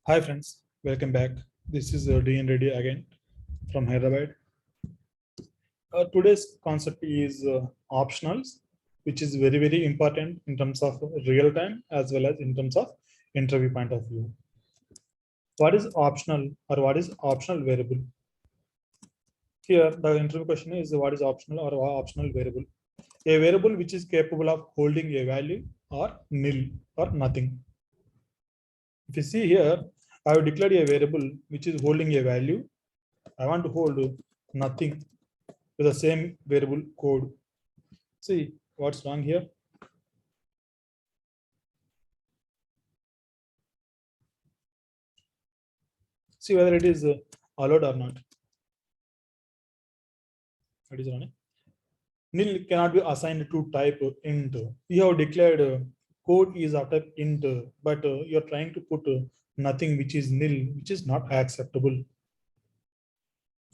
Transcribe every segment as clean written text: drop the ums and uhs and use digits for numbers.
Hi friends, welcome back. This is DNREDDi again from Hyderabad. Today's concept is optionals, which is very important in terms of real time as well as in terms of interview point of view. What is optional or what is optional variable? Here the interview question is what is optional or optional variable? A variable which is capable of holding a value or nil or nothing. If you see here, I have declared a variable which is holding a value. I want to hold nothing with the same variable code. See what's wrong here. See whether it is allowed or not. It is running. Nil cannot be assigned to type int. You have declared code is of type int, but you're trying to put nothing which is nil, which is not acceptable.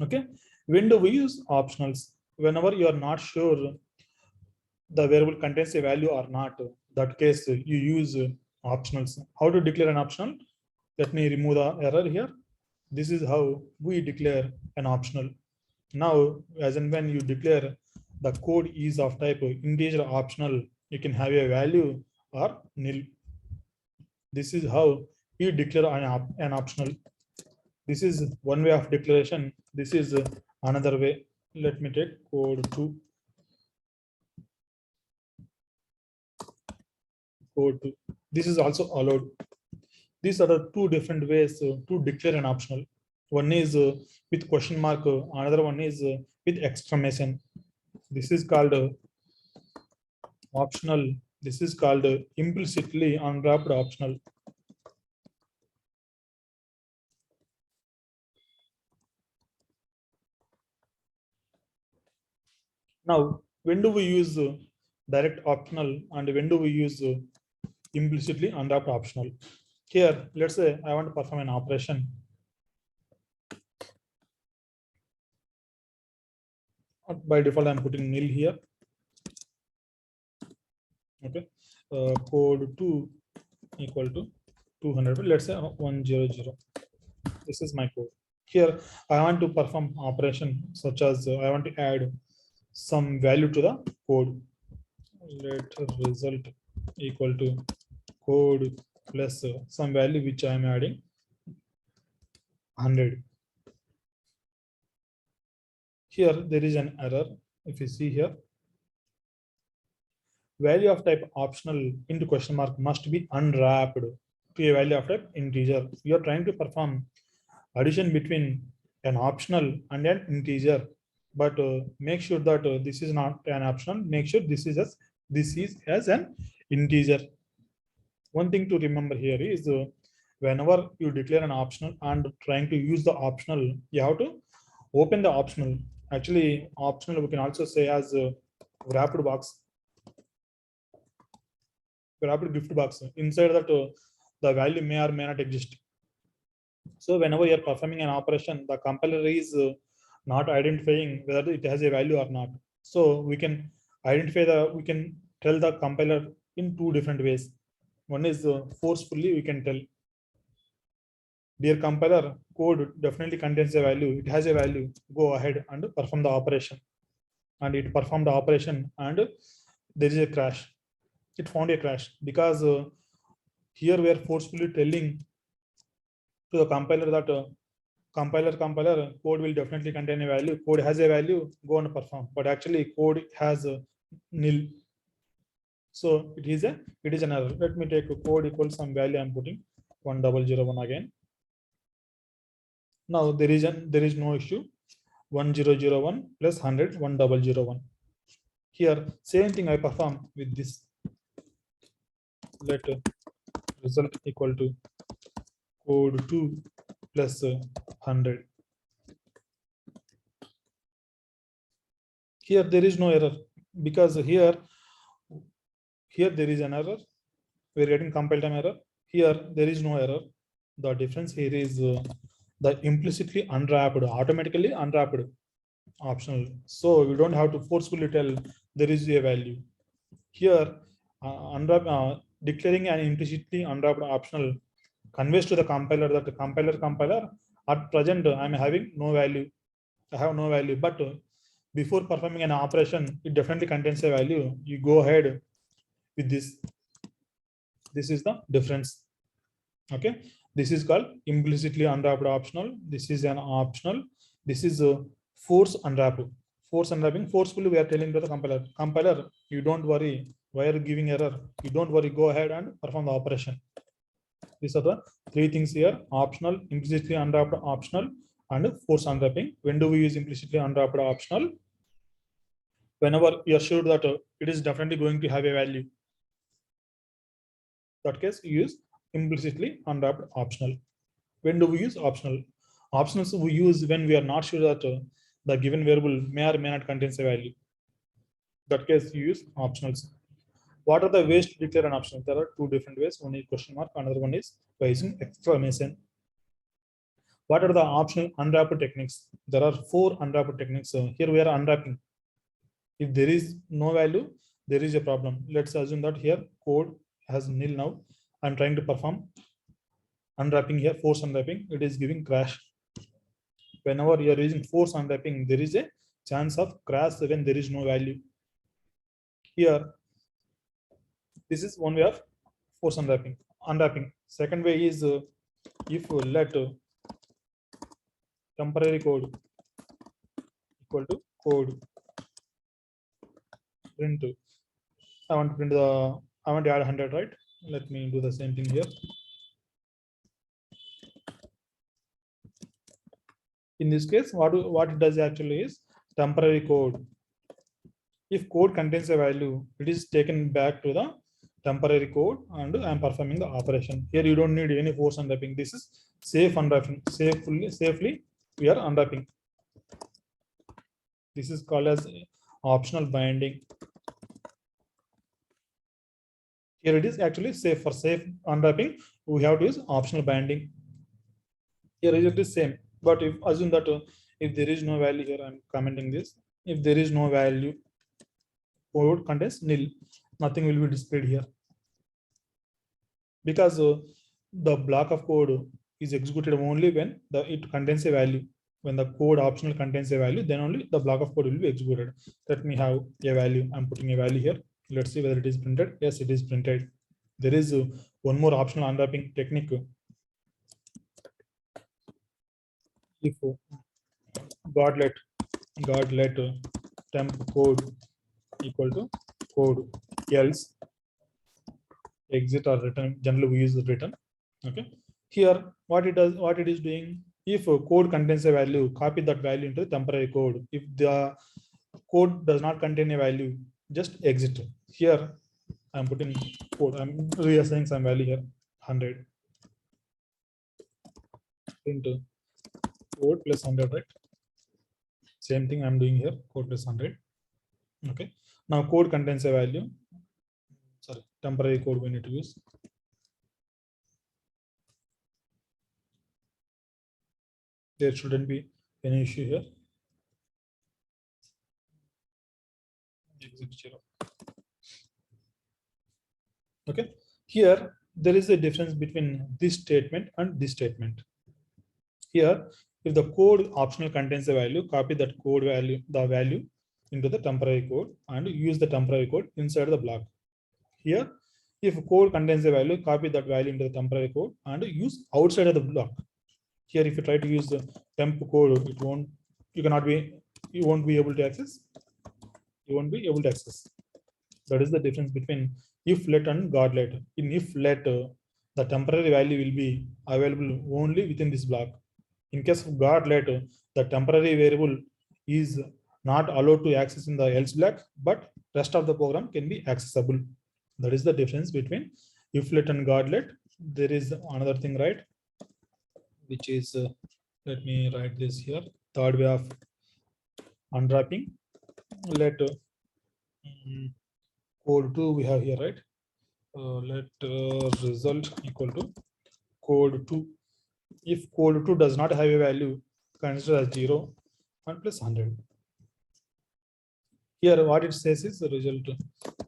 Okay. When do we use optionals? Whenever you are not sure the variable contains a value or not, that case you use optionals. How to declare an optional? Let me remove the error here. This is how we declare an optional. Now, as and when you declare the code is of type integer optional, you can have a value or nil. This is how you declare an optional. This is one way of declaration. This is another way. Let me take code 2. Code 2. This is also allowed. These are the two different ways to declare an optional. One is with question mark, another one is with exclamation. This is called optional. This is called implicitly unwrapped optional. Now, when do we use direct optional and when do we use implicitly unwrapped optional? Here, let's say I want to perform an operation. By default, I'm putting nil here. Okay, code 2 equal to 200. Let's say 100. This is my code. Here, I want to perform operation such as I want to add some value to the code. Let result equal to code plus some value which I am adding 100. Here there is an error. If you see here, value of type optional into question mark must be unwrapped to a value of type integer. You are trying to perform addition between an optional and an integer, but make sure that this is not an optional. Make sure this is as an integer. One thing to remember here is whenever you declare an optional and trying to use the optional, you have to open the optional. Actually, optional we can also say as wrapped box, wrapped gift box. Inside that, the value may or may not exist. So whenever you're performing an operation, the compiler is not identifying whether it has a value or not. So we can we can tell the compiler in two different ways. One is forcefully we can tell, dear compiler, code definitely contains a value. It has a value. Go ahead and perform the operation. And it performed the operation and there is a crash. It found a crash because here we are forcefully telling to the compiler that compiler code will definitely contain a value. Code has a value. Go and perform. But actually, code has nil. So it is an error. Let me take a code equals some value. I'm putting 1001 again. Now there is no issue. 1001 plus 100 1001. Here same thing I perform with this. Let result equal to code 2 plus 100. Here there is no error because here there is an error. We're getting compile time error. Here there is no error. The difference here is the implicitly unwrapped, automatically unwrapped optional. So we don't have to forcefully tell there is a value. Here declaring an implicitly unwrapped optional conveys to the compiler that the compiler at present I'm having no value. I have no value, but before performing an operation, it definitely contains a value. You go ahead with this. This is the difference. Okay, this is called implicitly unwrapped optional. This is an optional. This is a force unwrapped. Force unwrapping, forcefully we are telling to the compiler, you don't worry, why are you giving error? You don't worry, go ahead and perform the operation. These are the three things here: optional, implicitly unwrapped optional, and force unwrapping. When do we use implicitly unwrapped optional? Whenever you are sure that it is definitely going to have a value. That case, you use implicitly unwrapped optional. When do we use optional? Optionals we use when we are not sure that the given variable may or may not contains a value. That case, you use optionals. What are the ways to declare an optional? There are two different ways. One is question mark, another one is by using exclamation. What are the optional unwrapped techniques? There are 4 unwrapped techniques. Here we are unwrapping. If there is no value, there is a problem. Let's assume that here code has nil now. I'm trying to perform unwrapping here, force unwrapping. It is giving crash. Whenever you are using force unwrapping, there is a chance of crash when there is no value. Here, this is one way of force unwrapping. Second way is if you let temporary code equal to code print. I want to print the, I want to add 100, right? Let me do the same thing here. In this case, what it does actually is temporary code. If code contains a value, it is taken back to the temporary code and I'm performing the operation. Here you don't need any force unwrapping. This is safe unwrapping. Safely we are unwrapping. This is called as optional binding. Here it is actually safe. For safe unwrapping, we have to use optional binding. Here result is same, but if assume that if there is no value here, I'm commenting this. If there is no value, code contains nil. Nothing will be displayed here because the block of code is executed only when it contains a value. When the code optional contains a value, then only the block of code will be executed. Let me have a value. I'm putting a value here. Let's see whether it is printed. Yes, it is printed. There is one more optional unwrapping technique. If godlet temp code equal to code, else exit or return. Generally we use the return. Okay, here what it is doing, if code contains a value, copy that value into the temporary code. If the code does not contain a value, just exit. Here I'm putting code, I'm reassigning some value here, 100 into code plus 100, right? Same thing I'm doing here, code plus 100. Okay, now code contains a value. Sorry, temporary code we need to use. There shouldn't be any issue here. Exit 0. Okay, here there is a difference between this statement and this statement. Here, if the code optional contains a value, copy that code value, the value into the temporary code and use the temporary code inside the block. Here, if code contains a value, copy that value into the temporary code and use outside of the block. Here, if you try to use the temp code, it won't, you won't be able to access. You won't be able to access. That is the difference between if let and guard let. In if let, the temporary value will be available only within this block. In case of guard let, the temporary variable is not allowed to access in the else block, but rest of the program can be accessible. That is the difference between if let and guard let. There is another thing, right? Which is, let me write this here. Third way of unwrapping. Let code 2 we have here, right? Let result equal to code 2. If code 2 does not have a value, consider as 0 and plus 100. Here what it says is the result.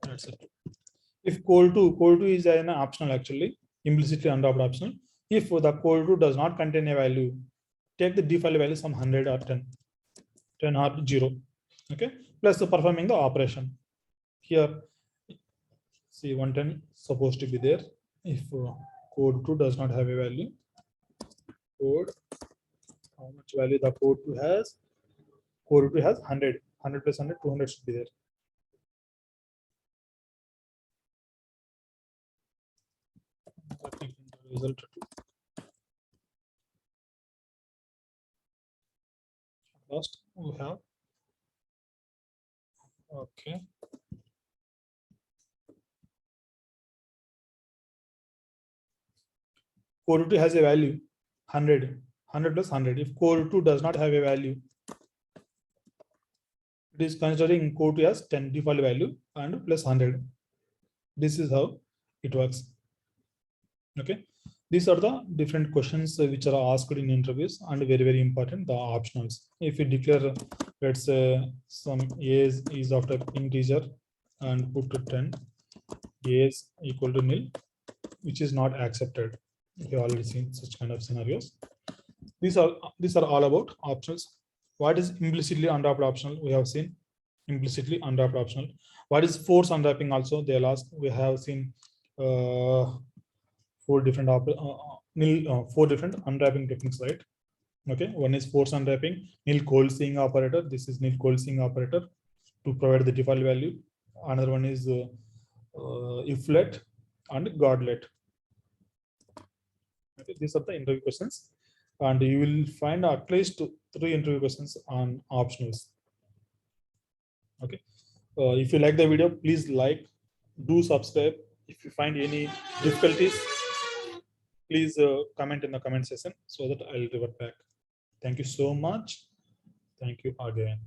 That's it. If code 2 is an optional, actually implicitly unwrapped optional. If the code 2 does not contain a value, take the default value some 100 or 10, 10 or 0. Okay, plus the performing the operation. Here, see 110 supposed to be there. If code 2 does not have a value, code, how much value the code 2 has? Code 2 has 100. 100 plus 100, 200 should be there. Result 2. Last we have, okay, code 2 has a value 100, 100 plus 100. If code 2 does not have a value, it is considering code 2 as 10 default value and plus 100. This is how it works. Okay, these are the different questions which are asked in interviews, and very important, the optionals. If you declare, let's say some age is of type integer and put to 10, age equal to nil, which is not accepted. You already seen such kind of scenarios. These are all about optionals. What is implicitly unwrapped optional? We have seen implicitly unwrapped optional. What is force unwrapping? Also they'll ask. We have seen four different unwrapping techniques, right? Okay, one is force unwrapping, nil cold seeing operator. This is nil cold seeing operator to provide the default value. Another one is if let and god let. Okay, these are the interview questions, and you will find at least 3 interview questions on optionals. Okay, if you like the video, please like, do subscribe. If you find any difficulties, please comment in the comment section so that I'll revert back. Thank you so much. Thank you again.